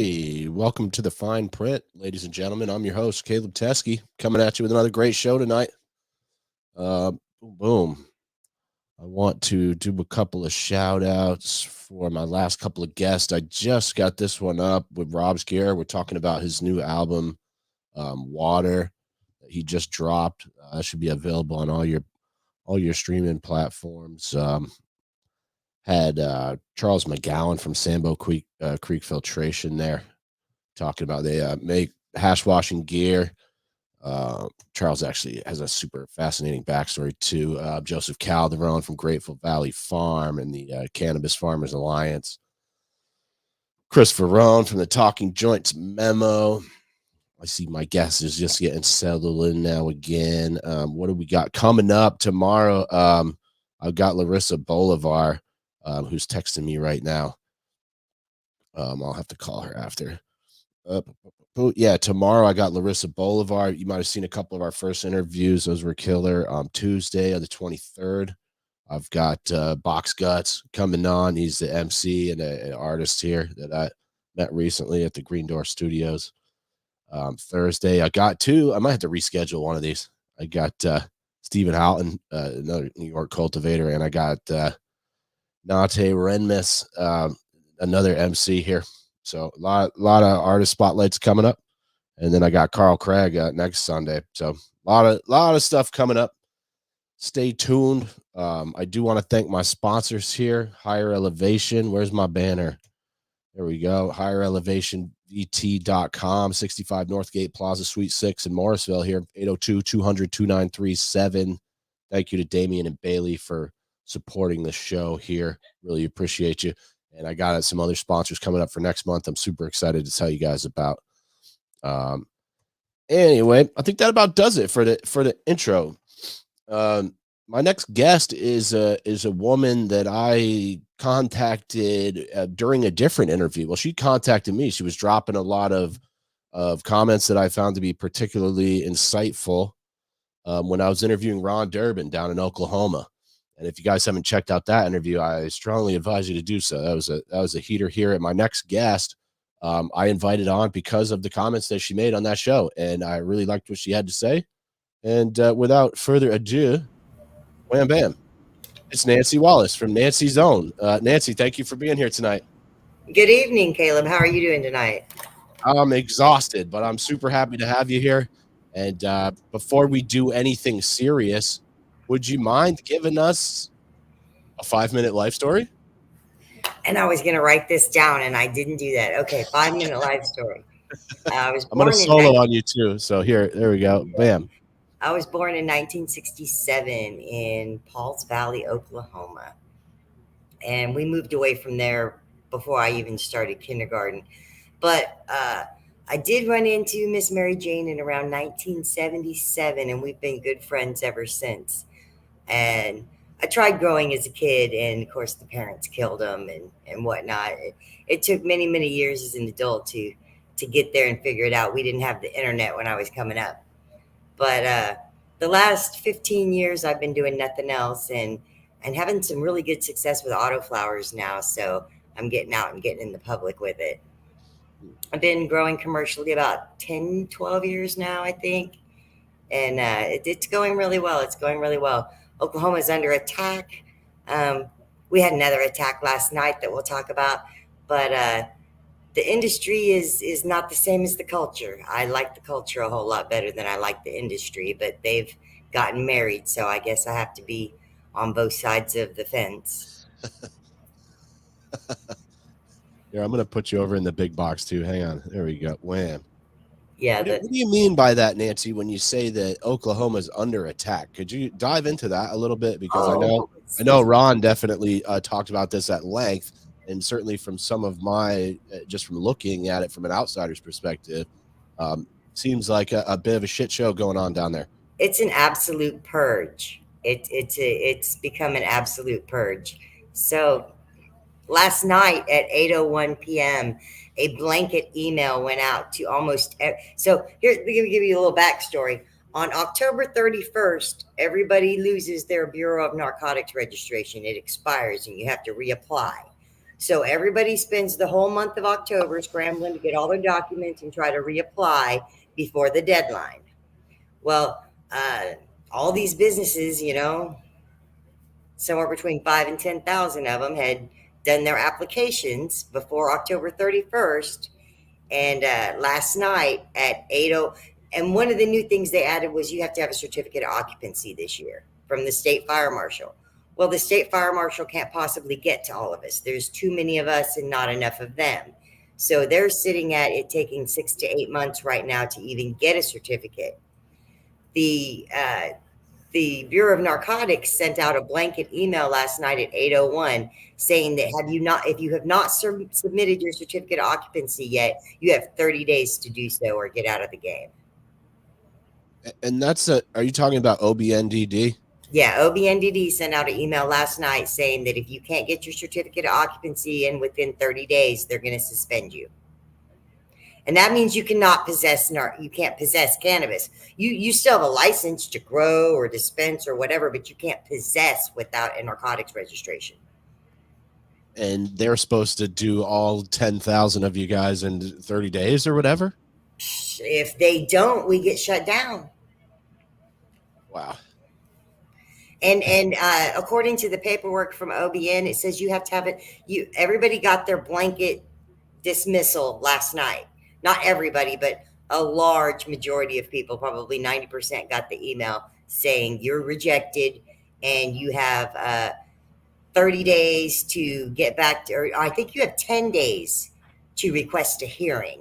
Hey, welcome to the Fine Print, ladies and gentlemen. I'm your host, Caleb Teskey, coming at you with another great show tonight. Boom, boom. I want to do a couple of shout outs for my last couple of guests. I just got this one up with Rob's Gear. We're talking about his new album, Water, that he just dropped. That should be available on all your streaming platforms. Had Charles McGowan from Sambo Creek Filtration there talking about they make hash washing gear. Charles actually has a super fascinating backstory too. Joseph Calderon from Grateful Valley Farm and the Cannabis Farmers Alliance. Christopher Rohn from the Talking Joints Memo. I see my guest is just getting settled in now again. What do we got coming up tomorrow? I've got Larissa Bolivar, who's texting me right now. I'll have to call her after. Yeah, tomorrow I got Larissa Bolivar. You might have seen a couple of our first interviews. Those were killer. Tuesday of the 23rd, I've got Box Guts coming on. He's the MC and an artist here that I met recently at the Green Door Studios. Thursday, I got two. I might have to reschedule one of these. I got Stephen Houghton, another New York cultivator, and I got Nate Renmis, another MC here. So a lot of artist spotlights coming up, and then I got Carl Craig next Sunday. So a lot of stuff coming up. Stay tuned. I do want to thank my sponsors here. Higher Elevation. Where's my banner? There we go. HigherElevationVT.com, 65 Northgate Plaza, Suite 6 in Morrisville here, 802-200-2937. Thank you to Damian and Bailey for supporting the show here. Really appreciate you. And I got some other sponsors coming up for next month. I'm super excited to tell you guys about. Anyway, I think that about does it for the intro. My next guest is a woman that I contacted during a different interview. Well, she contacted me. She was dropping a lot of comments that I found to be particularly insightful when I was interviewing Ron Durbin down in Oklahoma. And if you guys haven't checked out that interview, I strongly advise you to do so. That was a heater here. And my next guest, I invited on because of the comments that she made on that show, and I really liked what she had to say. And without further ado, wham bam, it's Nancy Wallace from Nancy's Own. Nancy, thank you for being here tonight. Good evening, Caleb. How are you doing tonight? I'm exhausted, but I'm super happy to have you here. And before we do anything serious, would you mind giving us a 5-minute life story? And I was going to write this down, and I didn't do that. Okay, 5-minute life story. I was I'm going to born in solo on you too. So there we go. Bam. I was born in 1967 in Pauls Valley, Oklahoma. And we moved away from there before I even started kindergarten. But I did run into Miss Mary Jane in around 1977, and we've been good friends ever since. And I tried growing as a kid, and of course the parents killed them and whatnot. It took many, many years as an adult to get there and figure it out. We didn't have the internet when I was coming up. But the last 15 years I've been doing nothing else and having some really good success with autoflowers now. So I'm getting out and getting in the public with it. I've been growing commercially about 10, 12 years now, I think. And it's going really well. It's going really well. Oklahoma's under attack. We had another attack last night that we'll talk about. But the industry is not the same as the culture. I like the culture a whole lot better than I like the industry. But they've gotten married, so I guess I have to be on both sides of the fence. Here, I'm going to put you over in the big box too. Hang on. There we go. Wham. Yeah. What do you mean by that, Nancy, when you say that Oklahoma's under attack? Could you dive into that a little bit? Because I know Ron definitely talked about this at length, and certainly from some of my, just from looking at it from an outsider's perspective, seems like a bit of a shit show going on down there. It's an absolute purge. It's become an absolute purge. So last night at 8:01 p.m., a blanket email went out to almost. So here, let me give you a little backstory. On October 31st, everybody loses their Bureau of Narcotics registration. It expires and you have to reapply. So everybody spends the whole month of October scrambling to get all their documents and try to reapply before the deadline. Well, all these businesses, somewhere between 5 and 10,000 of them had done their applications before October 31st. And last night at 8:00, and one of the new things they added was you have to have a certificate of occupancy this year from the state fire marshal. Well, the state fire marshal can't possibly get to all of us. There's too many of us and not enough of them. So they're sitting at it taking 6 to 8 months right now to even get a certificate. The Bureau of Narcotics sent out a blanket email last night at 8:01 saying that if you have not submitted your certificate of occupancy yet, you have 30 days to do so or get out of the game. And are you talking about OBNDD? Yeah, OBNDD sent out an email last night saying that if you can't get your certificate of occupancy in within 30 days, they're going to suspend you. And that means you cannot you can't possess cannabis. You still have a license to grow or dispense or whatever, but you can't possess without a narcotics registration. And they're supposed to do all 10,000 of you guys in 30 days or whatever? If they don't, we get shut down. Wow. And according to the paperwork from OBN, it says you have to have it. Everybody got their blanket dismissal last night. Not everybody, but a large majority of people, probably 90%, got the email saying you're rejected and you have 30 days to get back to, or I think you have 10 days to request a hearing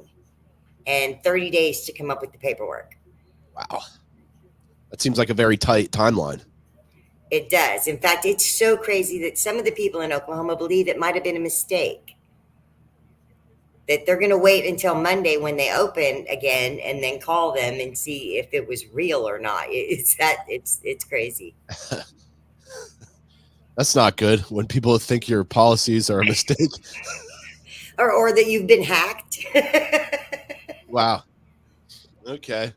and 30 days to come up with the paperwork. Wow. That seems like a very tight timeline. It does. In fact, it's so crazy that some of the people in Oklahoma believe it might have been a mistake. That they're going to wait until Monday when they open again and then call them and see if it was real or not. It's crazy. That's not good when people think your policies are a mistake. or that you've been hacked. Wow. Okay.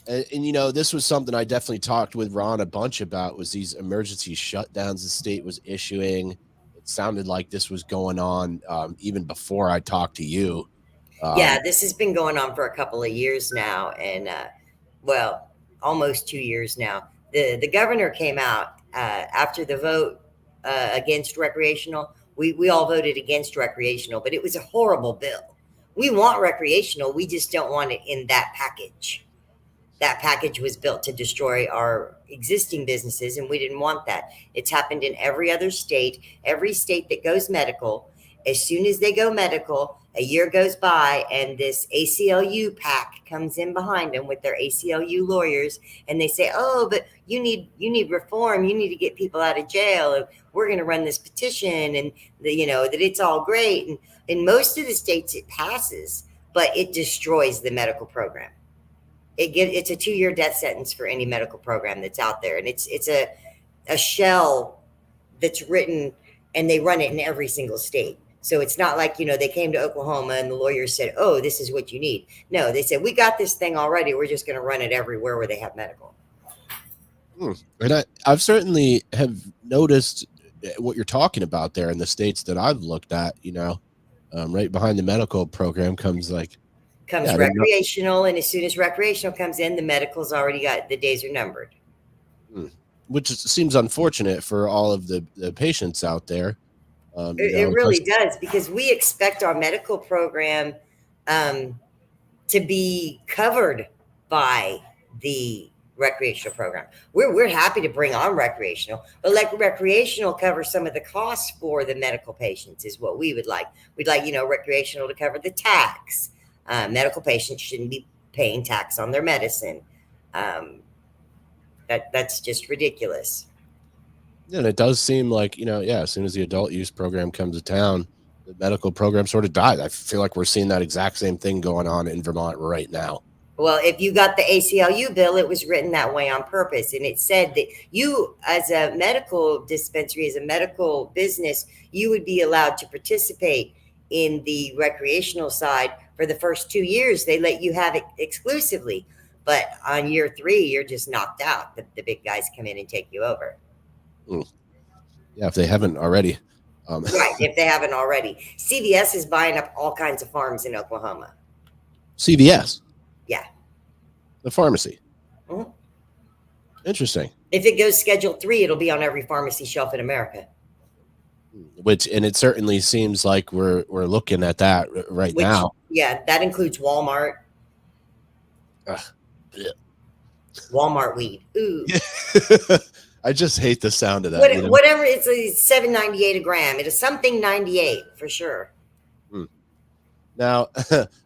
And this was something I definitely talked with Ron a bunch about, was these emergency shutdowns the state was issuing. It sounded like this was going on even before I talked to you. Yeah, this has been going on for a couple of years now, and almost 2 years now. The governor came out after the vote against recreational. We all voted against recreational, but it was a horrible bill. We want recreational. We just don't want it in that package. That package was built to destroy our existing businesses, and we didn't want that. It's happened in every other state. Every state that goes medical, as soon as they go medical, a year goes by and this ACLU pack comes in behind them with their ACLU lawyers, and they say, oh, but you need reform. You need to get people out of jail, and we're going to run this petition, and that it's all great. And in most of the states it passes, but it destroys the medical program. It's a 2-year death sentence for any medical program that's out there. And it's a shell that's written, and they run it in every single state. So it's not like, they came to Oklahoma and the lawyers said, oh, this is what you need. No, they said, we got this thing already. We're just going to run it everywhere where they have medical. And I've certainly have noticed what you're talking about there in the states that I've looked at, right behind the medical program comes recreational, and as soon as recreational comes in, the medical's already got, the days are numbered. Which seems unfortunate for all of the patients out there. It really does, because we expect our medical program to be covered by the recreational program. We're happy to bring on recreational, but let recreational cover some of the costs for the medical patients is what we would like. We'd like, recreational to cover the tax. Medical patients shouldn't be paying tax on their medicine. That's just ridiculous. And it does seem like, as soon as the adult use program comes to town, the medical program sort of died. I feel like we're seeing that exact same thing going on in Vermont right now. Well, if you got the ACLU bill, it was written that way on purpose. And it said that you, as a medical dispensary, as a medical business, you would be allowed to participate in the recreational side for the first 2 years. They let you have it exclusively. But on year 3, you're just knocked out. The big guys come in and take you over. Yeah, if they haven't already. Right, if they haven't already. CVS is buying up all kinds of farms in Oklahoma. CVS, Yeah. the pharmacy. Mhm. Interesting. If it goes Schedule 3, it'll be on every pharmacy shelf in America. And it certainly seems like we're looking at that right Which, now. yeah, that includes Walmart. Ugh. Walmart weed. Ooh. I just hate the sound of that. Whatever, it's a $7.98 a gram. It is something 98 for sure. Hmm. Now,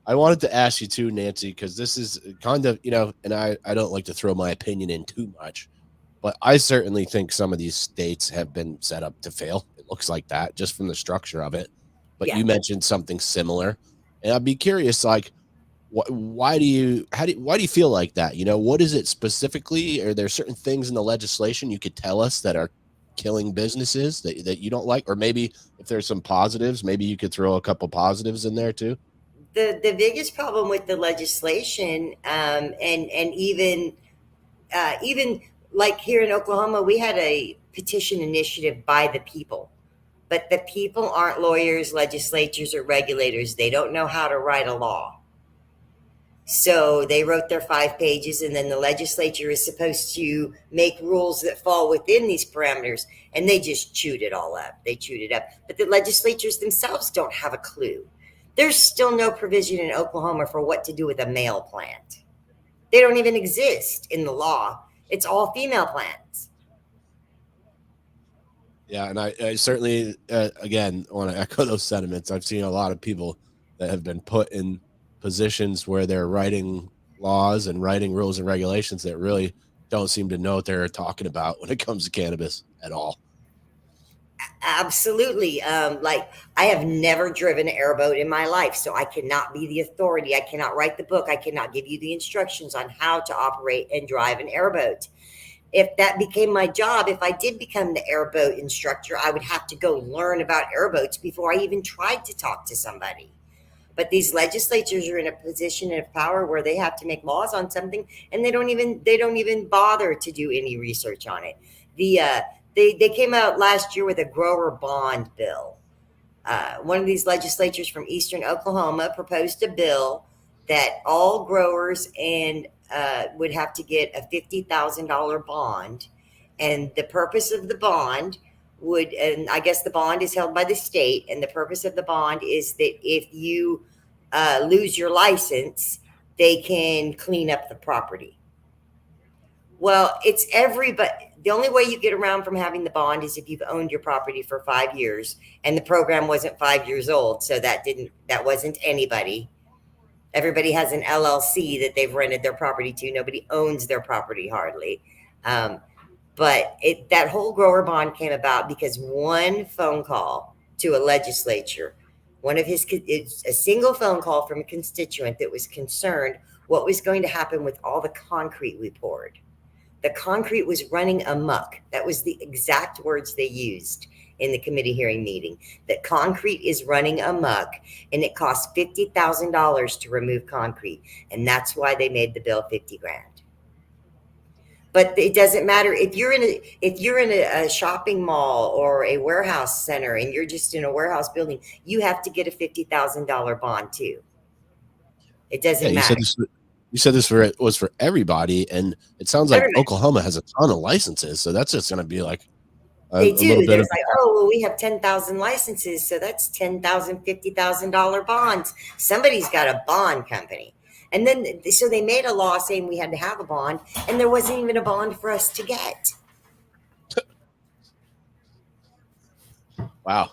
I wanted to ask you too, Nancy, because this is kind of, and I don't like to throw my opinion in too much, but I certainly think some of these states have been set up to fail. It looks like that just from the structure of it. But Yeah. you mentioned something similar, and I'd be curious, like, why do you feel like that? What is it specifically? Are there certain things in the legislation you could tell us that are killing businesses that you don't like? Or maybe if there's some positives, maybe you could throw a couple positives in there too. The biggest problem with the legislation, and even like here in Oklahoma, we had a petition initiative by the people, but the people aren't lawyers, legislatures, or regulators. They don't know how to write a law. So they wrote their 5 pages, and then the legislature is supposed to make rules that fall within these parameters, and they just chewed it all up. They chewed it up. But the legislatures themselves don't have a clue. There's still no provision in Oklahoma for what to do with a male plant. They don't even exist in the law. It's all female plants. Yeah, and I certainly, again, want to echo those sentiments. I've seen a lot of people that have been put in positions where they're writing laws and writing rules and regulations that really don't seem to know what they're talking about when it comes to cannabis at all. Absolutely. Like, I have never driven an airboat in my life, so I cannot be the authority. I cannot write the book. I cannot give you the instructions on how to operate and drive an airboat. If that became my job, if I did become the airboat instructor, I would have to go learn about airboats before I even tried to talk to somebody. But these legislatures are in a position of power where they have to make laws on something, and they don't even bother to do any research on it. They came out last year with a grower bond bill. One of these legislatures from eastern Oklahoma proposed a bill that all growers and would have to get a $50,000 bond, and the purpose of the bond and I guess the bond is held by the state, and the purpose of the bond is that if you lose your license, they can clean up the property. Well, it's everybody. The only way you get around from having the bond is if you've owned your property for 5 years, and the program wasn't 5 years old, so that wasn't anybody. Everybody has an LLC that they've rented their property to. Nobody owns their property hardly. But that whole grower bond came about because one phone call to a legislature, it's a single phone call from a constituent that was concerned what was going to happen with all the concrete we poured. The concrete was running amok. That was the exact words they used in the committee hearing meeting, that concrete is running amok, and it costs $50,000 to remove concrete. And that's why they made the bill 50 grand. But it doesn't matter if you're in a shopping mall or a warehouse center and you're just in a warehouse building, you have to get a $50,000 bond too. It doesn't Yeah, matter. you said this was for everybody, and it sounds like Everybody. Oklahoma has a ton of licenses, so that's just going to be like a They little do. bit There's of like, oh, well, we have 10,000 licenses, so that's $10,000, $50,000 bonds. Somebody's got a bond company. And then, so they made a law saying we had to have a bond, and there wasn't even a bond for us to get. wow.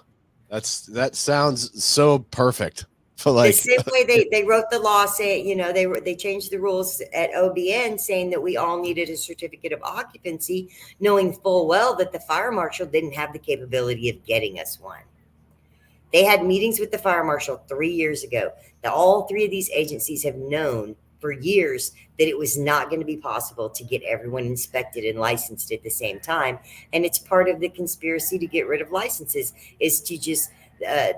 That sounds so perfect for The like same way they wrote the law saying, they changed the rules at OBN saying that we all needed a certificate of occupancy, knowing full well that the fire marshal didn't have the capability of getting us one. They had meetings with the fire marshal 3 years ago. Now, all three of these agencies have known for years that it was not going to be possible to get everyone inspected and licensed at the same time. And it's part of the conspiracy to get rid of licenses is to just,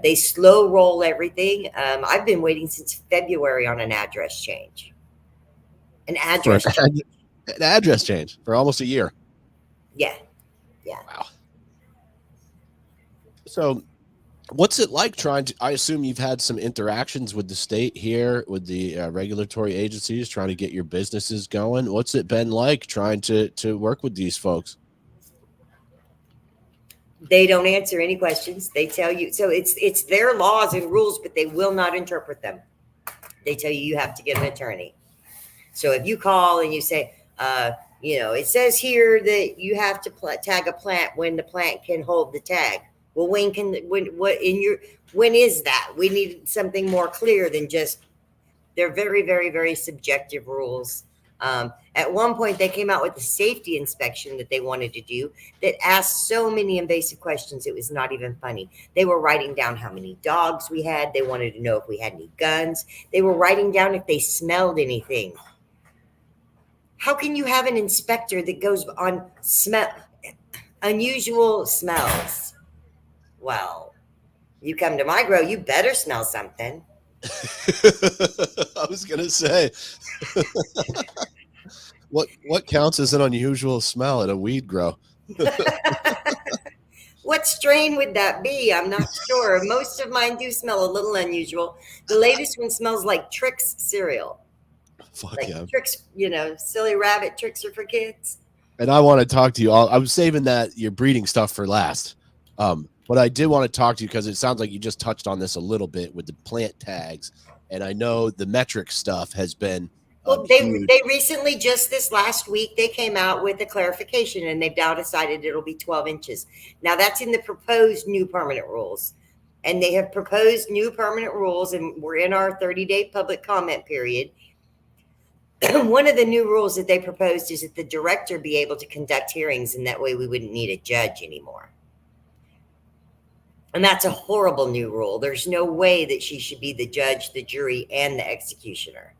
they slow roll everything. I've been waiting since February on an address change. An for address change. an address change for almost a year. Yeah. Yeah. Wow. So What's it like trying to? I assume you've had some interactions with the state here, with the regulatory agencies, trying to get your businesses going. What's it been like trying to work with these folks? They don't answer any questions. They tell you, so it's their laws and rules, but they will not interpret them. They tell you have to get an attorney. So if you call and you say, it says here that you have to tag a plant when the plant can hold the tag. Well, when is that? We need something more clear than just, they're very, very, very subjective rules. At one point, they came out with a safety inspection that they wanted to do that asked so many invasive questions, it was not even funny. They were writing down how many dogs we had. They wanted to know if we had any guns. They were writing down if they smelled anything. How can you have an inspector that goes on unusual smells? Well, you come to my grow, you better smell something. I was gonna say, what counts as an unusual smell at a weed grow? What strain would that be? I'm not sure. Most of mine do smell a little unusual. The latest one smells like Trix cereal. Fuck Like yeah! Trix, silly rabbit tricks are for kids. And I want to talk to you all. I was saving that your breeding stuff for last. But I did want to talk to you because it sounds like you just touched on this a little bit with the plant tags, and I know the Metrc stuff has been Well, huge. they recently, just this last week, they came out with a clarification, and they've now decided it'll be 12 inches. Now that's in the proposed new permanent rules, and they have proposed new permanent rules, and we're in our 30-day public comment period. One of the new rules that they proposed is that the director be able to conduct hearings, and that way we wouldn't need a judge anymore. And that's a horrible new rule. There's no way that she should be the judge, the jury, and the executioner.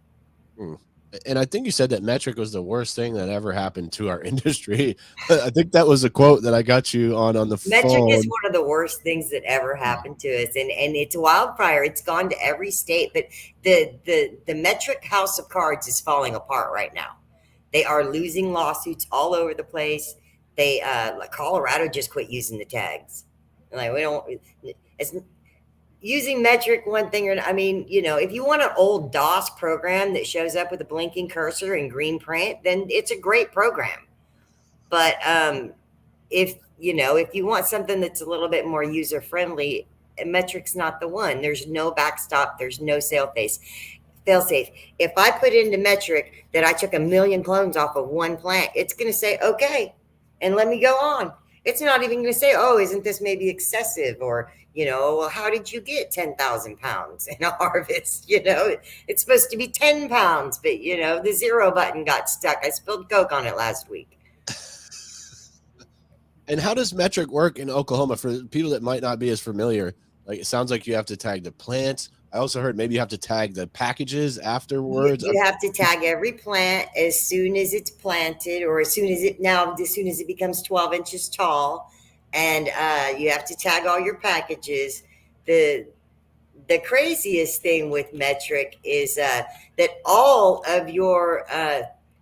And I think you said that Metrc was the worst thing that ever happened to our industry. I think that was a quote that I got you on the Metrc is phone. one of the worst things that ever happened to us, and it's a wildfire. It's gone to every state, but the Metrc house of cards is falling apart right now. They are losing lawsuits all over the place. They like Colorado just quit using the tags. Like, we don't. It's using Metrc one thing, or I mean, if you want an old DOS program that shows up with a blinking cursor and green print, then it's a great program. But if you want something that's a little bit more user friendly, Metric's not the one. There's no backstop. There's no fail safe. If I put into Metrc that I took 1 million clones off of one plant, it's going to say okay, and let me go on. It's not even going to say, oh, isn't this maybe excessive, or well, how did you get 10,000 pounds in a harvest? It's supposed to be 10 pounds, but the zero button got stuck. I spilled Coke on it last week. And how does Metrc work in Oklahoma for people that might not be as familiar? Like, it sounds like you have to tag the plants. I also heard maybe you have to tag the packages afterwards. You have to tag every plant as soon as it's planted, or as soon as it becomes 12 inches tall, and you have to tag all your packages. The craziest thing with Metrc is that all of your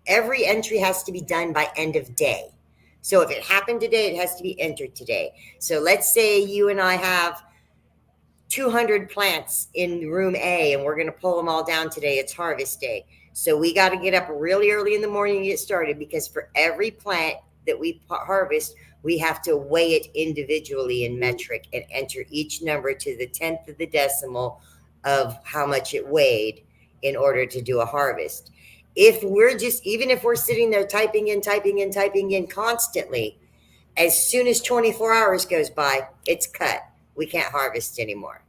every entry has to be done by end of day. So if it happened today, it has to be entered today. So let's say you and I have 200 plants in room A, and we're going to pull them all down today. It's harvest day. So we got to get up really early in the morning and get started, because for every plant that we harvest, we have to weigh it individually in Metrc and enter each number to the 10th of the decimal of how much it weighed in order to do a harvest. Even if we're sitting there typing in constantly, as soon as 24 hours goes by, it's cut. We can't harvest anymore.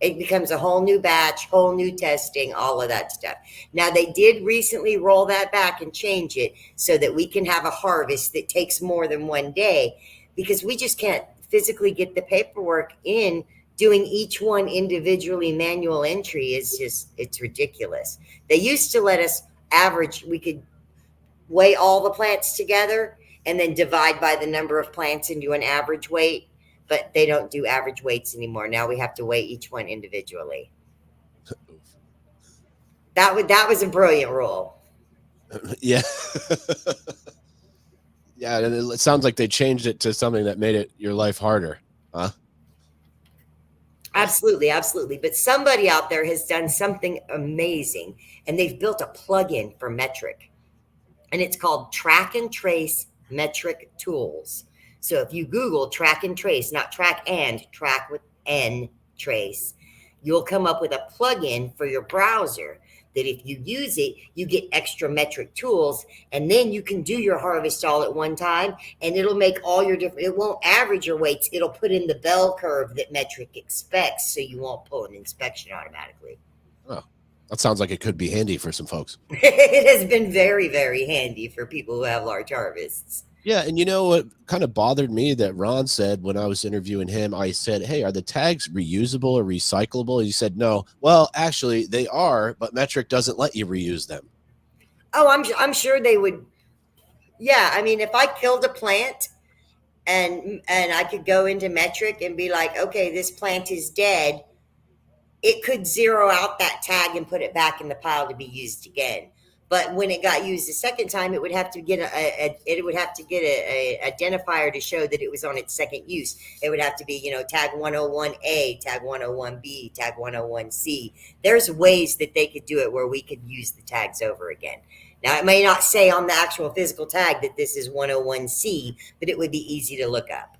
It becomes a whole new batch, whole new testing, all of that stuff. Now, they did recently roll that back and change it so that we can have a harvest that takes more than one day, because we just can't physically get the paperwork in. Doing each one individually, manual entry, it's ridiculous. They used to let us average. We could weigh all the plants together and then divide by the number of plants and do an average weight. But they don't do average weights anymore. Now we have to weigh each one individually. That was a brilliant rule. Yeah. Yeah, and it sounds like they changed it to something that made your life harder, huh? Absolutely, absolutely. But somebody out there has done something amazing, and they've built a plugin for Metrc, and it's called Track and Trace Metrc Tools. So if you Google track and trace, not track and track with N trace, you'll come up with a plugin for your browser that if you use it, you get extra Metrc tools, and then you can do your harvest all at one time, and it'll make all your different, it won't average your weights, it'll put in the bell curve that Metrc expects, so you won't pull an inspection automatically. Oh, that sounds like it could be handy for some folks. It has been very, very handy for people who have large harvests. Yeah, and you know what kind of bothered me that Ron said when I was interviewing him, I said, "Hey, are the tags reusable or recyclable?" He said, "No." Well, actually, they are, but Metrc doesn't let you reuse them. Oh, I'm sure they would. Yeah, I mean, if I killed a plant and I could go into Metrc and be like, okay, this plant is dead, it could zero out that tag and put it back in the pile to be used again. But when it got used the second time, it would have to get a identifier to show that it was on its second use. It would have to be, tag 101A, tag 101B, tag 101C. There's ways that they could do it where we could use the tags over again. Now, it may not say on the actual physical tag that this is 101C, but it would be easy to look up.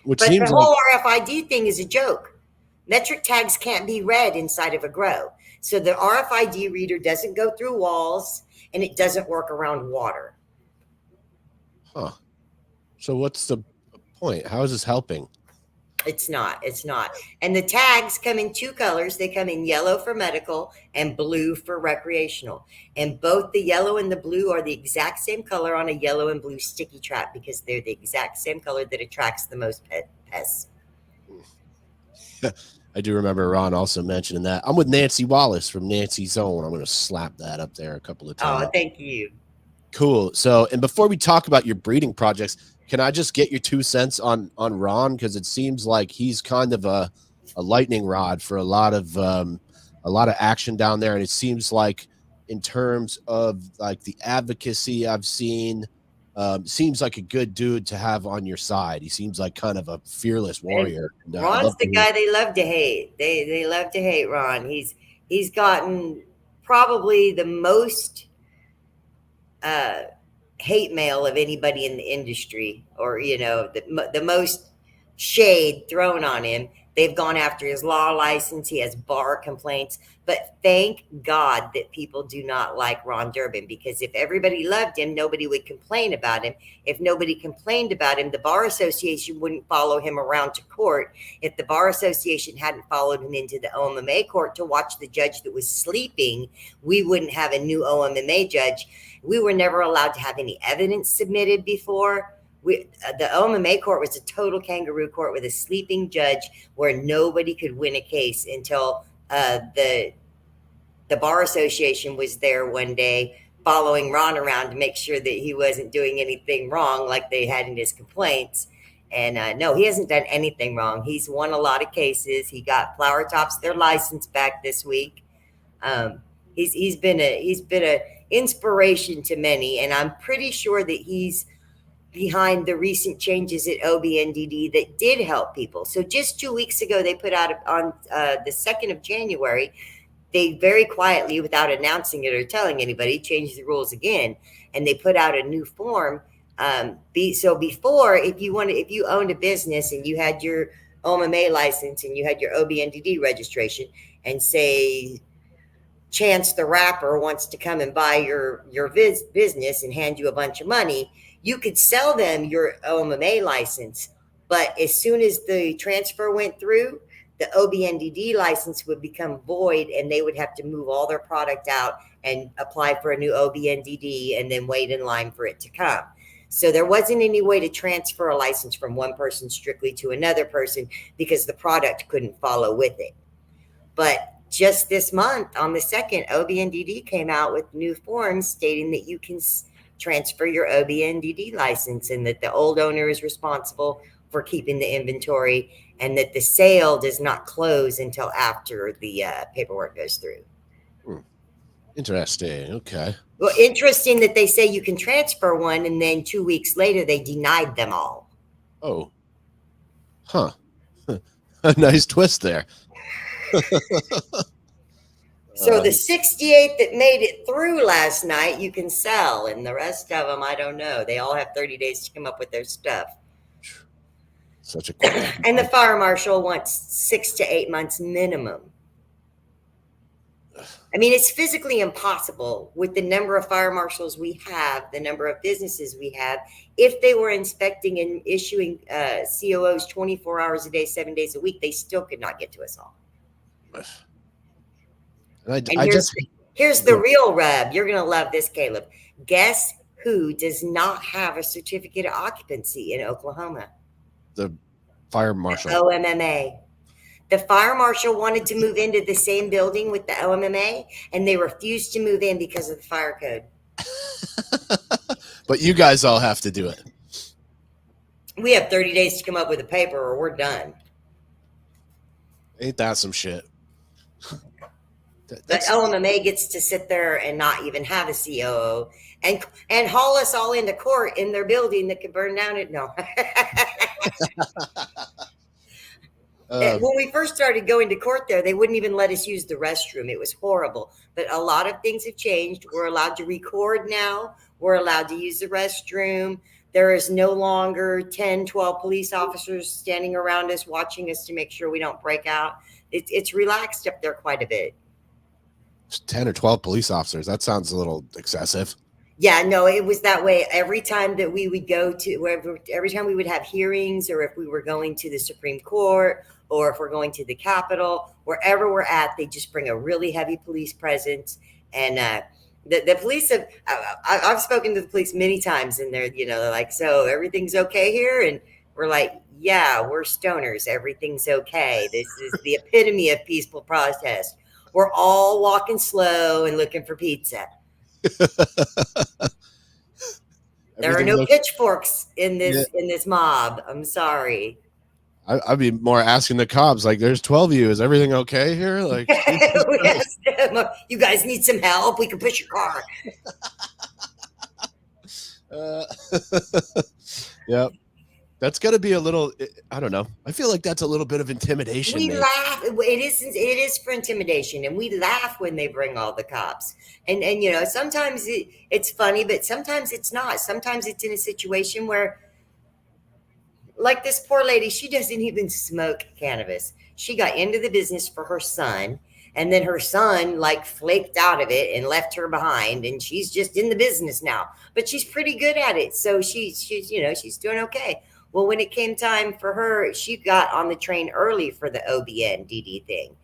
Which But seems the like whole RFID thing is a joke. Metric tags can't be read inside of a grow. So the RFID reader doesn't go through walls, and it doesn't work around water. huh. So what's the point? How is this helping? It's not. And the tags come in two colors. They come in yellow for medical and blue for recreational. And both the yellow and the blue are the exact same color on a yellow and blue sticky trap because they're the exact same color that attracts the most pests. I do remember Ron also mentioning that. I'm with Nancy Wallace from Nancy's Zone. I'm going to slap that up there a couple of times. Oh, thank you. Cool. So, and before we talk about your breeding projects, can I just get your 2 cents on Ron? Because it seems like he's kind of a lightning rod for a lot of action down there, and it seems like in terms of like the advocacy I've seen, seems like a good dude to have on your side. He seems like kind of a fearless warrior. And, Ron's the guy they love to hate. They love to hate Ron. He's gotten probably the most hate mail of anybody in the industry, or the most shade thrown on him. They've gone after his law license. He has bar complaints. But thank God that people do not like Ron Durbin, because if everybody loved him, nobody would complain about him. If nobody complained about him, the Bar Association wouldn't follow him around to court. If the Bar Association hadn't followed him into the OMMA court to watch the judge that was sleeping, we wouldn't have a new OMMA judge. We were never allowed to have any evidence submitted before. The OMMA court was a total kangaroo court with a sleeping judge where nobody could win a case until the Bar Association was there one day following Ron around to make sure that he wasn't doing anything wrong like they had in his complaints. And no, he hasn't done anything wrong. He's won a lot of cases. He got Flower Tops their license back this week. He's been a inspiration to many, and I'm pretty sure that he's behind the recent changes at OBNDD that did help people. So just 2 weeks ago, they put out on the 2nd of January, they very quietly, without announcing it or telling anybody, changed the rules again, and they put out a new form. So before, if you owned a business and you had your OMMA license and you had your OBNDD registration, and say Chance the Rapper wants to come and buy your business and hand you a bunch of money, you could sell them your OMMA license. But as soon as the transfer went through, the OBNDD license would become void, and they would have to move all their product out and apply for a new OBNDD and then wait in line for it to come. So there wasn't any way to transfer a license from one person strictly to another person because the product couldn't follow with it. But just this month, on the 2nd, OBNDD came out with new forms stating that you can transfer your OBNDD license, and that the old owner is responsible for keeping the inventory, and that the sale does not close until after the paperwork goes through. Interesting. Okay. Well, interesting that they say you can transfer one, and then 2 weeks later they denied them all. Oh. Huh. A nice twist there. So the 68 that made it through last night, you can sell, and the rest of them, I don't know. They all have 30 days to come up with their stuff. Such a quick. And the fire marshal wants 6 to 8 months minimum. I mean, it's physically impossible with the number of fire marshals we have, the number of businesses we have. If they were inspecting and issuing COOs 24 hours a day, 7 days a week, they still could not get to us all. And here's the real rub. You're going to love this, Caleb. Guess who does not have a certificate of occupancy in Oklahoma? The fire marshal. OMMA. The fire marshal wanted to move into the same building with the OMMA, and they refused to move in because of the fire code. But you guys all have to do it. We have 30 days to come up with a paper or we're done. Ain't that some shit? But OMMA gets to sit there and not even have a COO and haul us all into court in their building that could burn down it. No. When we first started going to court there, they wouldn't even let us use the restroom. It was horrible. But a lot of things have changed. We're allowed to record now. We're allowed to use the restroom. There is no longer 10, 12 police officers standing around us, watching us to make sure we don't break out. It's relaxed up there quite a bit. 10 or 12 police officers. That sounds a little excessive. Yeah, no, it was that way every time that we would go to, every time we would have hearings, or if we were going to the Supreme Court, or if we're going to the Capitol, wherever we're at, they just bring a really heavy police presence. And the police have, I've spoken to the police many times, and they're like, so everything's okay here? And we're like, yeah, we're stoners. Everything's okay. This is the epitome of peaceful protest. We're all walking slow and looking for pizza. There are no pitchforks in this mob. I'm sorry. I'd be more asking the cops, like, there's 12 of you. Is everything okay here? Like, you guys need some help? We can push your car. Yep. That's got to be a little, I don't know. I feel like that's a little bit of intimidation. We laugh. It is for intimidation. And we laugh when they bring all the cops. And sometimes it's funny, but sometimes it's not. Sometimes it's in a situation where, like this poor lady, she doesn't even smoke cannabis. She got into the business for her son. And then her son flaked out of it and left her behind. And she's just in the business now. But she's pretty good at it. So she's doing okay. Well, when it came time for her, she got on the train early for the OBN-DD thing.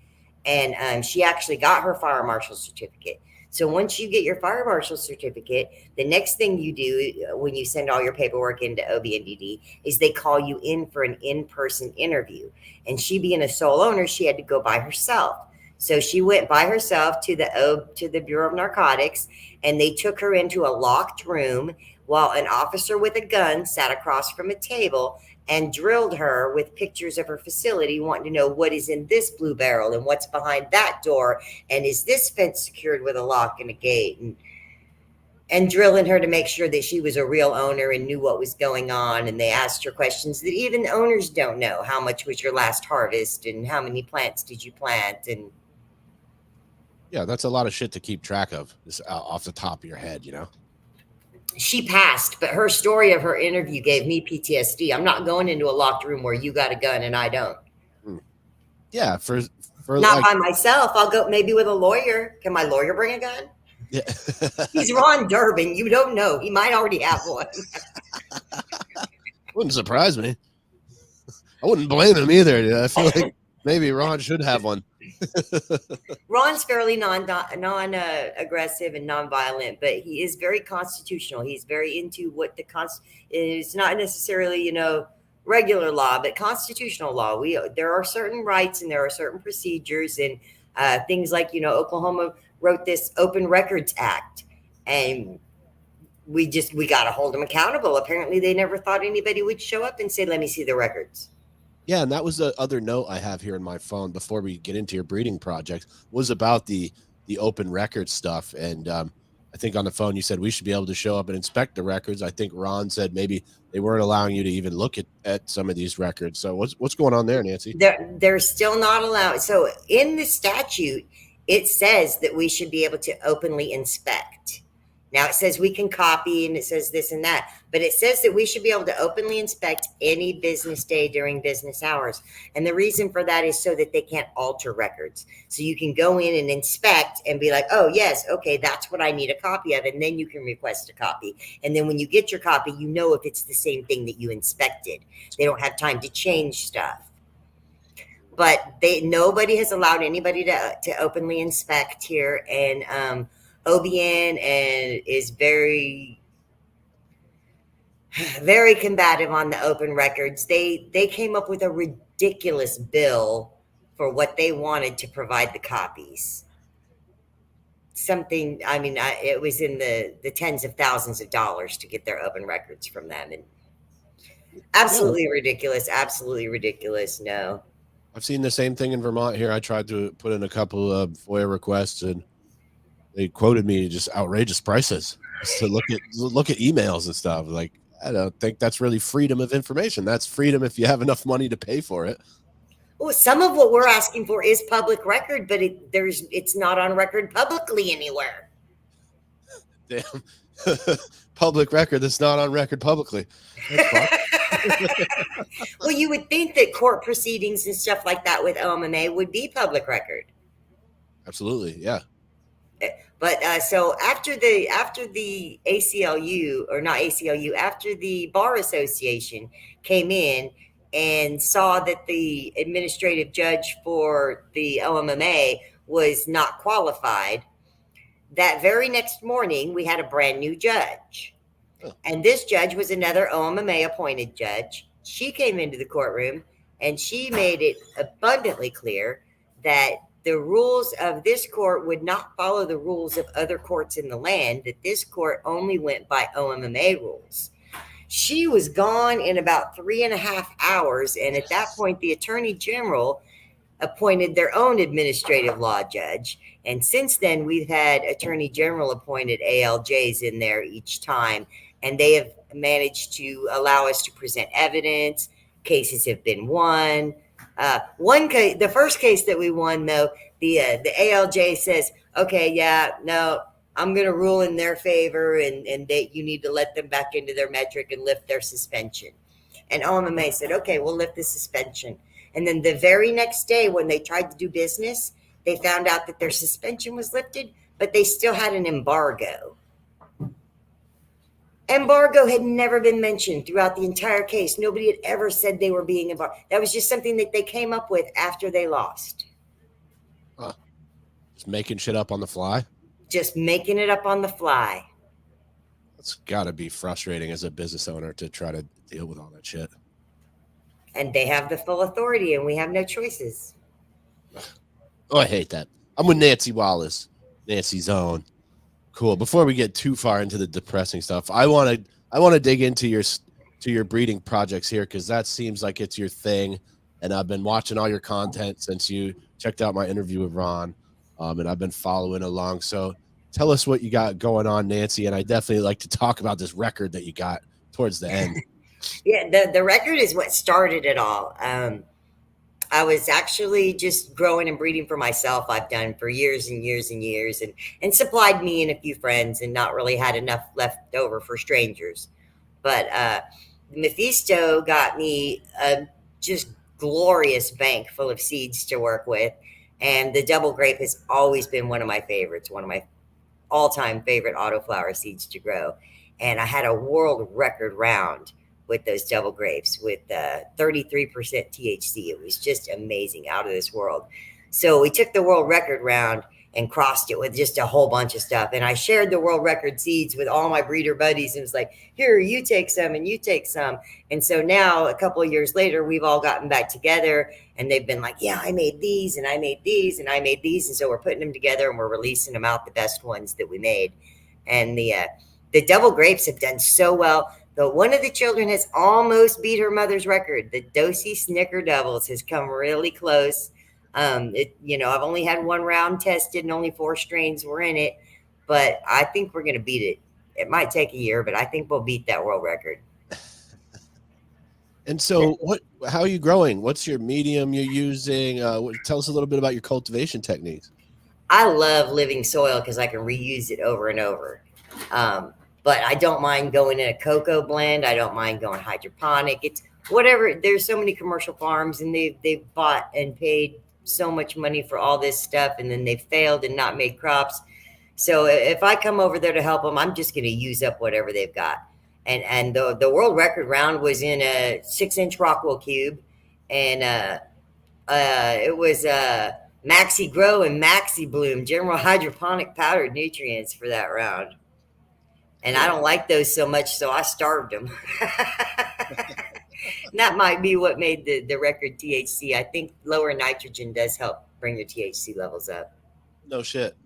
And she actually got her fire marshal certificate. So once you get your fire marshal certificate, the next thing you do when you send all your paperwork into OBN-DD is they call you in for an in-person interview. And she, being a sole owner, she had to go by herself. So she went by herself to the Bureau of Narcotics, and they took her into a locked room while an officer with a gun sat across from a table and drilled her with pictures of her facility, wanting to know what is in this blue barrel and what's behind that door, and is this fence secured with a lock and a gate, and drilling her to make sure that she was a real owner and knew what was going on. And they asked her questions that even owners don't know. How much was your last harvest, and how many plants did you plant? And yeah, that's a lot of shit to keep track of, just off the top of your head, She passed, but her story of her interview gave me PTSD. I'm not going into a locked room where you got a gun and I don't. Yeah, for not by myself. I'll go maybe with a lawyer. Can my lawyer bring a gun? Yeah. He's Ron Durbin. You don't know. He might already have one. Wouldn't surprise me. I wouldn't blame him either. I feel like maybe Ron should have one. Ron's fairly non-aggressive and non-violent, but he is very constitutional. He's very into what it's not necessarily, regular law, but constitutional law. There are certain rights and there are certain procedures, and things like, Oklahoma wrote this Open Records Act, and we got to hold them accountable. Apparently they never thought anybody would show up and say, let me see the records. Yeah, and that was the other note I have here in my phone before we get into your breeding project, was about the open record stuff. And I I think on the phone you said we should be able to show up and inspect the records. I think Ron said maybe they weren't allowing you to even look at some of these records. So what's going on there, Nancy? They're still not allowed. So in the statute, it says that we should be able to openly inspect. Now it says we can copy and it says this and that, but it says that we should be able to openly inspect any business day during business hours. And the reason for that is so that they can't alter records. So you can go in and inspect and be like, oh, yes, okay, that's what I need a copy of. And then you can request a copy. And then when you get your copy, you know if it's the same thing that you inspected. They don't have time to change stuff. But nobody has allowed anybody to openly inspect here. And OBN is very, very combative on the open records. They came up with a ridiculous bill for what they wanted to provide the copies. Something, I mean, it was in the tens of thousands of dollars to get their open records from them. And absolutely ridiculous. Absolutely ridiculous. No. I've seen the same thing in Vermont here. I tried to put in a couple of FOIA requests and they quoted me just outrageous prices just to look at emails and stuff. Like, I don't think that's really freedom of information. That's freedom if you have enough money to pay for it. Well, some of what we're asking for is public record, but it's not on record publicly anywhere. Damn. Public record that's not on record publicly. Well, you would think that court proceedings and stuff like that with OMMA would be public record. Absolutely, yeah. But so after the ACLU, or not ACLU, after the Bar Association came in and saw that the administrative judge for the OMMA was not qualified, that very next morning we had a brand new judge. Oh. And this judge was another OMMA appointed judge. She came into the courtroom and she made it abundantly clear that the rules of this court would not follow the rules of other courts in the land, that this court only went by OMMA rules. She was gone in about 3.5 hours. And at that point, the Attorney General appointed their own administrative law judge. And since then, we've had Attorney General appointed ALJs in there each time. And they have managed to allow us to present evidence. Cases have been won. One case, the first case that we won, though, the ALJ says, okay, yeah, no, I'm going to rule in their favor, and you need to let them back into their Metrc and lift their suspension. And OMMA said, okay, we'll lift the suspension. And then the very next day when they tried to do business, they found out that their suspension was lifted, but they still had an embargo. Embargo had never been mentioned throughout the entire case. Nobody had ever said they were being embargoed. That was just something that they came up with after they lost. Just making shit up on the fly? Just making it up on the fly. That's got to be frustrating as a business owner to try to deal with all that shit. And they have the full authority and we have no choices. Oh, I hate that. I'm with Nancy Wallace, Nancy's own. Cool. Before we get too far into the depressing stuff, I want to dig into your breeding projects here, because that seems like it's your thing. And I've been watching all your content since you checked out my interview with Ron, and I've been following along. So tell us what you got going on, Nancy. And I definitely like to talk about this record that you got towards the end. Yeah, the record is what started it all. I was actually just growing and breeding for myself. I've done for years and years and years, and supplied me and a few friends, and not really had enough left over for strangers. But Mephisto got me a just glorious bank full of seeds to work with. And the double grape has always been one of my favorites, one of my all-time favorite autoflower seeds to grow. And I had a world record round with those double grapes with 33% THC. It was just amazing, out of this world. So we took the world record round and crossed it with just a whole bunch of stuff. And I shared the world record seeds with all my breeder buddies. And it was like, here, you take some and you take some. And so now a couple of years later, we've all gotten back together and they've been like, yeah, I made these and I made these and I made these. And so we're putting them together and we're releasing them out, the best ones that we made. And the double grapes have done so well. Though one of the children has almost beat her mother's record. The Dosey Snicker Devils has come really close. I've only had one round tested and only 4 strains were in it, but I think we're going to beat it. It might take a year, but I think we'll beat that world record. And so, how are you growing? What's your medium you're using? Tell us a little bit about your cultivation techniques. I love living soil because I can reuse it over and over. Um, but I don't mind going in a cocoa blend. I don't mind going hydroponic. It's whatever. There's so many commercial farms, and they've bought and paid so much money for all this stuff, and then they've failed and not made crops. So if I come over there to help them, I'm just going to use up whatever they've got. And the world record round was in a 6-inch Rockwell cube, and it was Maxi Grow and Maxi Bloom, General Hydroponic Powdered Nutrients for that round. And I don't like those so much, so I starved them. That might be what made the record THC. I think lower nitrogen does help bring your THC levels up. No shit.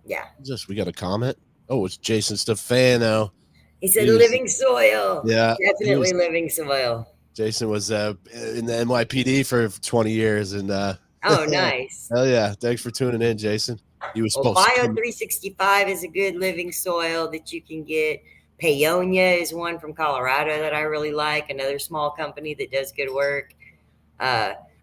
Yeah. We got a comment. Oh, it's Jason Stefano. He said living soil. Yeah. Definitely living soil. Jason was in the NYPD for 20 years. And oh, nice. Hell yeah. Thanks for tuning in, Jason. He was supposed Bio 365 is a good living soil that you can get. Paonia is one from Colorado that I really like. Another small company that does good work.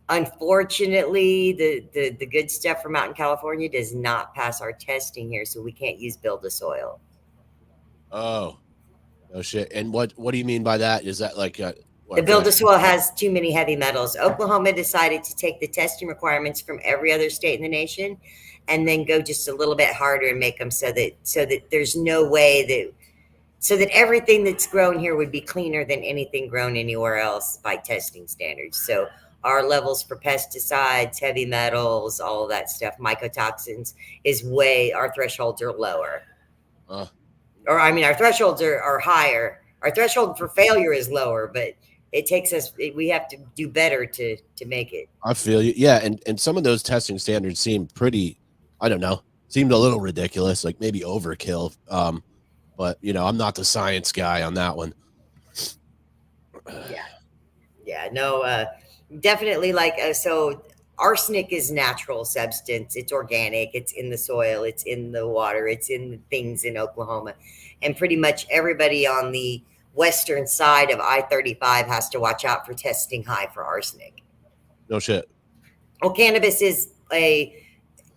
Unfortunately, the good stuff from out in California does not pass our testing here, so we can't use build-a-soil. Oh, no shit. And what do you mean by that? Is that like the build-a-soil has too many heavy metals? Oklahoma decided to take the testing requirements from every other state in the nation and then go just a little bit harder and make them so that there's no way that everything that's grown here would be cleaner than anything grown anywhere else by testing standards. So our levels for pesticides, heavy metals, all of that stuff, mycotoxins our thresholds are lower. Our thresholds are higher. Our threshold for failure is lower, but it takes us, we have to do better to make it. I feel you. Yeah. And some of those testing standards seem pretty, I don't know, seemed a little ridiculous, like maybe overkill. But I'm not the science guy on that one. Yeah. No, definitely. So arsenic is natural substance. It's organic. It's in the soil. It's in the water. It's in things in Oklahoma. And pretty much everybody on the western side of I-35 has to watch out for testing high for arsenic. No shit. Well, cannabis is a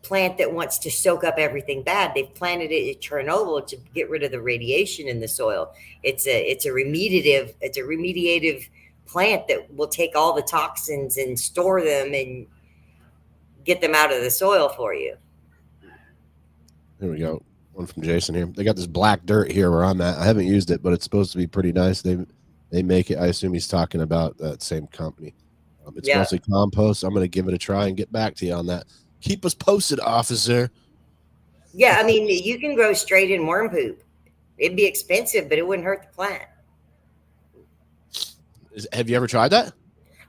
plant that wants to soak up everything bad. They've planted it at Chernobyl to get rid of the radiation in the soil. It's a remediative plant that will take all the toxins and store them and get them out of the soil for you. There we go. One from Jason here. They got this black dirt here where I'm at. I haven't used it, but it's supposed to be pretty nice. They make it. I assume he's talking about that same company. It's mostly compost. I'm going to give it a try and get back to you on that. Keep us posted, officer. Yeah, I mean, you can grow straight in worm poop. It'd be expensive, but it wouldn't hurt the plant. Have you ever tried that?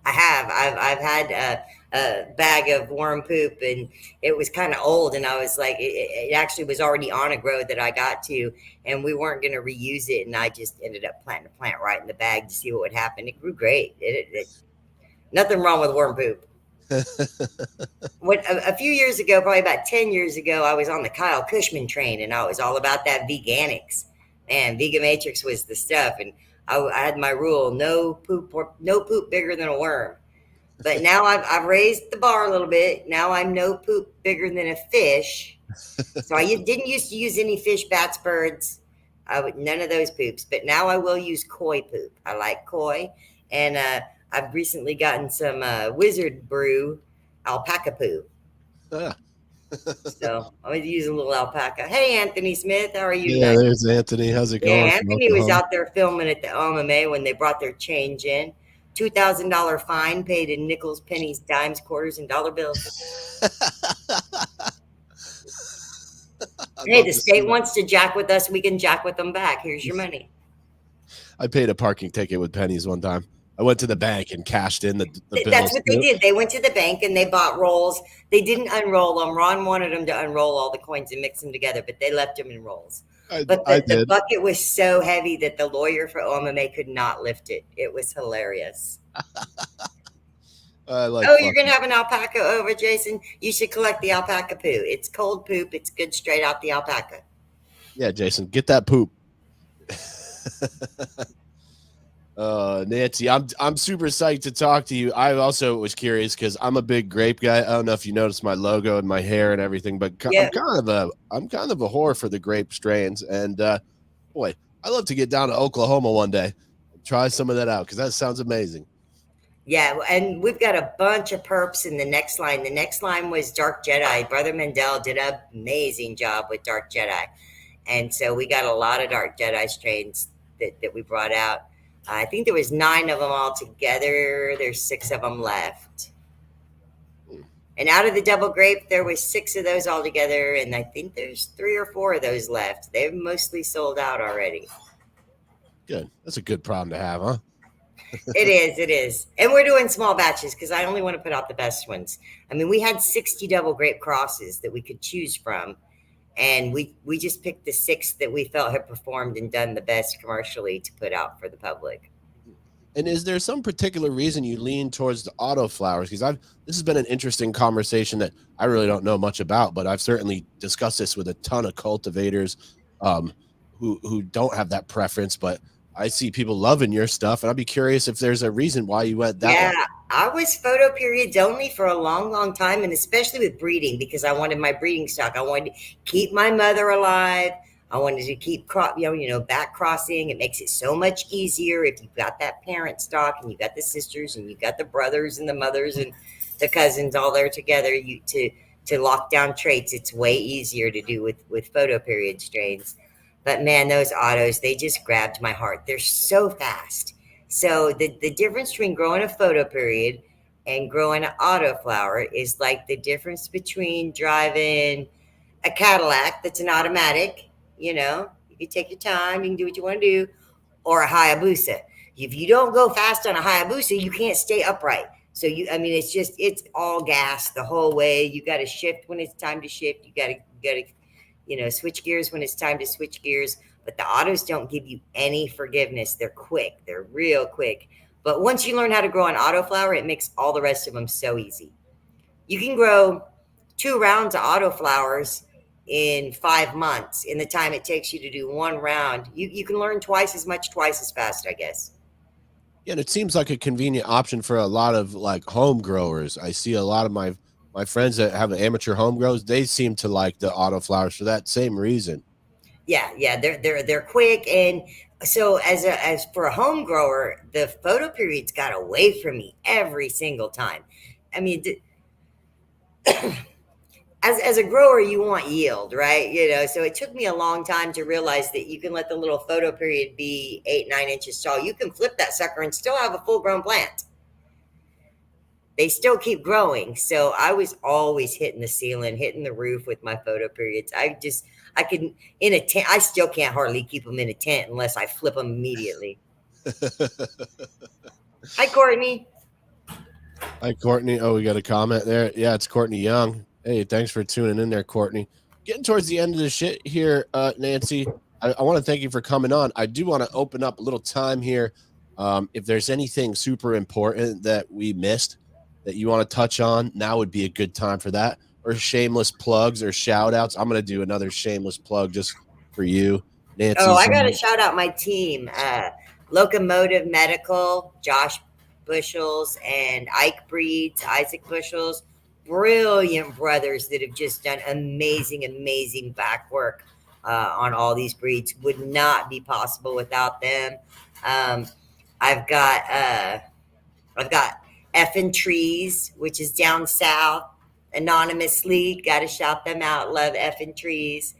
I have. I've had a bag of worm poop, and it was kind of old, and I was like, it actually was already on a grow that I got to, and we weren't going to reuse it, and I just ended up planting a plant right in the bag to see what would happen. It grew great. Nothing wrong with worm poop. A few years ago, probably about 10 years ago, I was on the Kyle Cushman train, and I was all about that veganics. And Vegan Matrix was the stuff, and I had my rule: no poop bigger than a worm. But now I've raised the bar a little bit. Now I'm no poop bigger than a fish. So I didn't used to use any fish, bats, birds. None of those poops. But now I will use koi poop. I like koi, and I've recently gotten some Wizard Brew alpaca poo. So I'm going to use a little alpaca. Hey, Anthony Smith, how are you? Yeah, there's Anthony. How's it going? Anthony was out there filming at the MMA when they brought their change in. $2,000 fine paid in nickels, pennies, dimes, quarters, and dollar bills. Hey, the state wants to jack with us. We can jack with them back. Here's your money. I paid a parking ticket with pennies one time. I went to the bank and cashed in the bills. That's what they did. They went to the bank and they bought rolls. They didn't unroll them. Ron wanted them to unroll all the coins and mix them together, but they left them in rolls. But the bucket was so heavy that the lawyer for OMMA could not lift it. It was hilarious. You're going to have an alpaca over, Jason? You should collect the alpaca poo. It's cold poop. It's good straight out the alpaca. Yeah, Jason, get that poop. Nancy, I'm super psyched to talk to you. I also was curious because I'm a big grape guy. I don't know if you noticed my logo and my hair and everything, but Yeah. I'm kind of a whore for the grape strains. And boy, I love to get down to Oklahoma one day and try some of that out because that sounds amazing. Yeah, and we've got a bunch of perps in the next line. The next line was Dark Jedi. Brother Mendel did an amazing job with Dark Jedi. And so we got a lot of Dark Jedi strains that we brought out. I think there was 9 of them all together. There's 6 of them left. And out of the double grape, there was 6 of those all together, and I think there's 3 or 4 of those left. They've mostly sold out already. Good. That's a good problem to have, huh? It is. And we're doing small batches because I only want to put out the best ones. I mean, we had 60 double grape crosses that we could choose from. And we just picked the 6 that we felt had performed and done the best commercially to put out for the public. And is there some particular reason you lean towards the auto flowers? Because this has been an interesting conversation that I really don't know much about, but I've certainly discussed this with a ton of cultivators um, who don't have that preference. But I see people loving your stuff, and I'd be curious if there's a reason why you went that Yeah, way. I was photo periods only for a long, long time, and especially with breeding because I wanted my breeding stock. I wanted to keep my mother alive. I wanted to keep back crossing. It makes it so much easier if you've got that parent stock and you got the sisters and you got the brothers and the mothers and the cousins all there together. You to lock down traits. It's way easier to do with photo period strains. But man, those autos, they just grabbed my heart. They're so fast. So the difference between growing a photo period and growing an autoflower is like the difference between driving a Cadillac that's an automatic, you can take your time, you can do what you want to do, or a Hayabusa. If you don't go fast on a Hayabusa, you can't stay upright. So it's all gas the whole way. You got to shift when it's time to shift. You got to switch gears when it's time to switch gears. But the autos don't give you any forgiveness. They're quick. They're real quick. But once you learn how to grow an autoflower, it makes all the rest of them so easy. You can grow 2 rounds of autoflowers in 5 months in the time it takes you to do 1 round. You can learn twice as much, twice as fast, I guess. Yeah, and it seems like a convenient option for a lot of like home growers. I see a lot of my friends that have amateur home grows, they seem to like the auto flowers for that same reason. Yeah, they're quick, and so as for a home grower, the photo periods got away from me every single time. I mean, as a grower, you want yield, right? So it took me a long time to realize that you can let the little photo period be 8, 9 inches tall. You can flip that sucker and still have a full grown plant. They still keep growing. So I was always hitting the ceiling, hitting the roof with my photo periods. I could, in a tent, I still can't hardly keep them in a tent unless I flip them immediately. Hi, Courtney. Hi, Courtney. Oh, we got a comment there. Yeah, it's Courtney Young. Hey, thanks for tuning in there, Courtney. Getting towards the end of the shit here, Nancy. I want to thank you for coming on. I do want to open up a little time here. If there's anything super important that we missed that you want to touch on, now would be a good time for that. Or shameless plugs or shout outs. I'm going to do another shameless plug just for you, Oh, Nancy. I So, got to shout out my team, Locomotive Medical, Josh Bushels and Ike Breeds, Isaac Bushels, brilliant brothers that have just done amazing, amazing back work on all these breeds. Would not be possible without them. Um, I've got I've got Effin Trees, which is down south, anonymously. Got to shout them out. Love Effin Trees.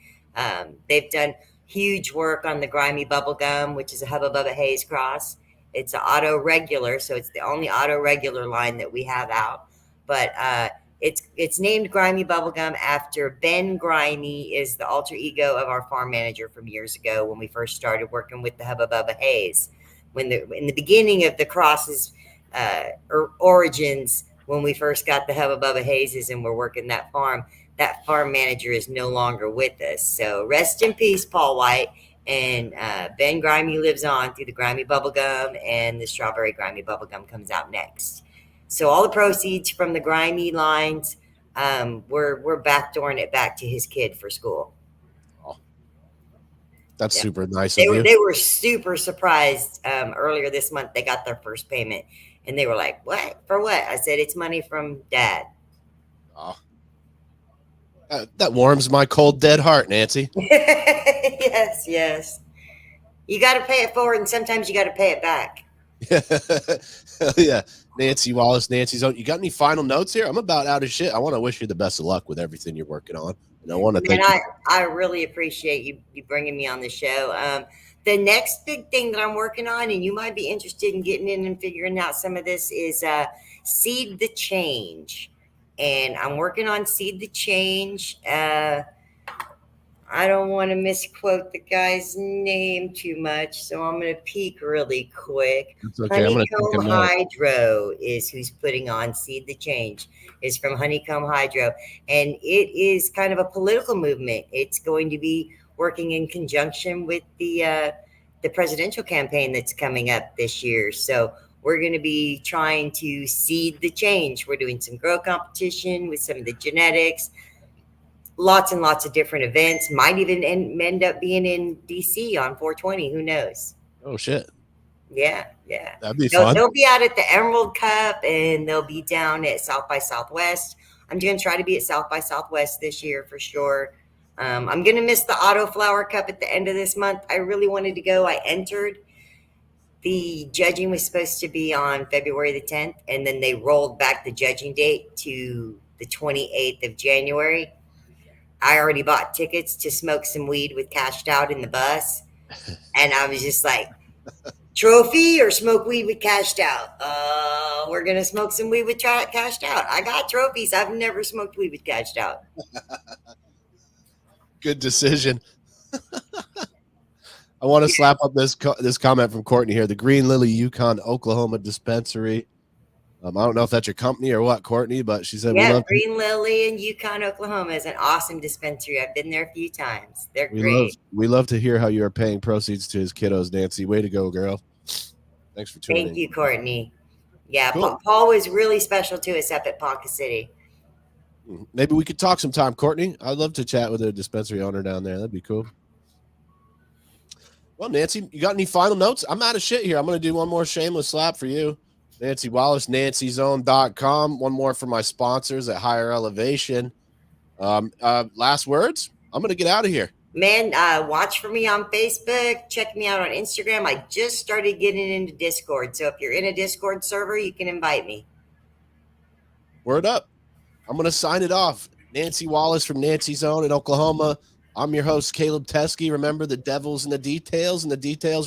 They've done huge work on the Grimy Bubblegum, which is a Hubba Bubba Haze cross. It's an auto regular, so it's the only auto regular line that we have out. But it's named Grimy Bubblegum after Ben Grimy, is the alter ego of our farm manager from years ago when we first started working with the Hubba Bubba Haze. In the beginning of the crosses origins, when we first got the Hubba Bubba Hazes and we're working that farm manager is no longer with us. So rest in peace, Paul White. And Ben Grimy lives on through the Grimy Bubblegum, and the Strawberry Grimy Bubblegum comes out next. So all the proceeds from the Grimy lines, we're backdooring it back to his kid for school. That's Yeah. super nice They of were you. they were super surprised earlier this month. They got their first payment, and they were like, "What for? What?" I said, "It's money from Dad." Oh, that warms my cold, dead heart, Nancy. Yes, yes. You got to pay it forward, and sometimes you got to pay it back. Hell yeah. Nancy Wallace, Nancy's own. You got any final notes here? I'm about out of shit. I want to wish you the best of luck with everything you're working on. And I want to Man, thank you. I really appreciate you bringing me on the show. The next big thing that I'm working on, and you might be interested in getting in and figuring out some of this, is Seed the Change. And I'm working on Seed the Change. I don't want to misquote the guy's name too much, so I'm going to peek really quick. It's okay. I'm going to take a Honeycomb note. Hydro is who's putting on Seed the Change. Is from Honeycomb Hydro, and it is kind of a political movement. It's going to be working in conjunction with the presidential campaign that's coming up this year. So we're going to be trying to seed the change. We're doing some grow competition with some of the genetics, lots and lots of different events. Might even end up being in DC on 420. Who knows? Oh, shit. Yeah, yeah. That'd be They'll, fun. they'll be out at the Emerald Cup, and they'll be down at South by Southwest. I'm going to try to be at South by Southwest this year for sure. I'm going to miss the Auto Flower Cup at the end of this month. I really wanted to go. I entered. The judging was supposed to be on February the 10th, and then they rolled back the judging date to the 28th of January. I already bought tickets to smoke some weed with Cashed Out in the bus. And I was just like, trophy or smoke weed with Cashed Out? We're going to smoke some weed with Cashed Out. I got trophies. I've never smoked weed with Cashed Out. Good decision. I want to slap up this comment from Courtney here. The Green Lily Yukon, Oklahoma dispensary. I don't know if that's your company or what, Courtney, but she said, Yeah, Green Lily in Yukon, Oklahoma is an awesome dispensary. I've been there a few times. They're great. We love to hear how you are paying proceeds to his kiddos, Nancy. Way to go, girl. Thanks for tuning in. Thank you, Courtney. Yeah, Cool. Paul was really special to us up at Ponca City. Maybe we could talk sometime, Courtney. I'd love to chat with a dispensary owner down there. That'd be cool. Well, Nancy, you got any final notes? I'm out of shit here. I'm going to do one more shameless slap for you. Nancy Wallace, nancyzone.com. One more for my sponsors at Higher Elevation. Last words? I'm going to get out of here. Man, watch for me on Facebook. Check me out on Instagram. I just started getting into Discord. So if you're in a Discord server, you can invite me. Word up. I'm going to sign it off. Nancy Wallace from Nancy Zone in Oklahoma. I'm your host, Caleb Teskey. Remember, the devil's in the details, and the details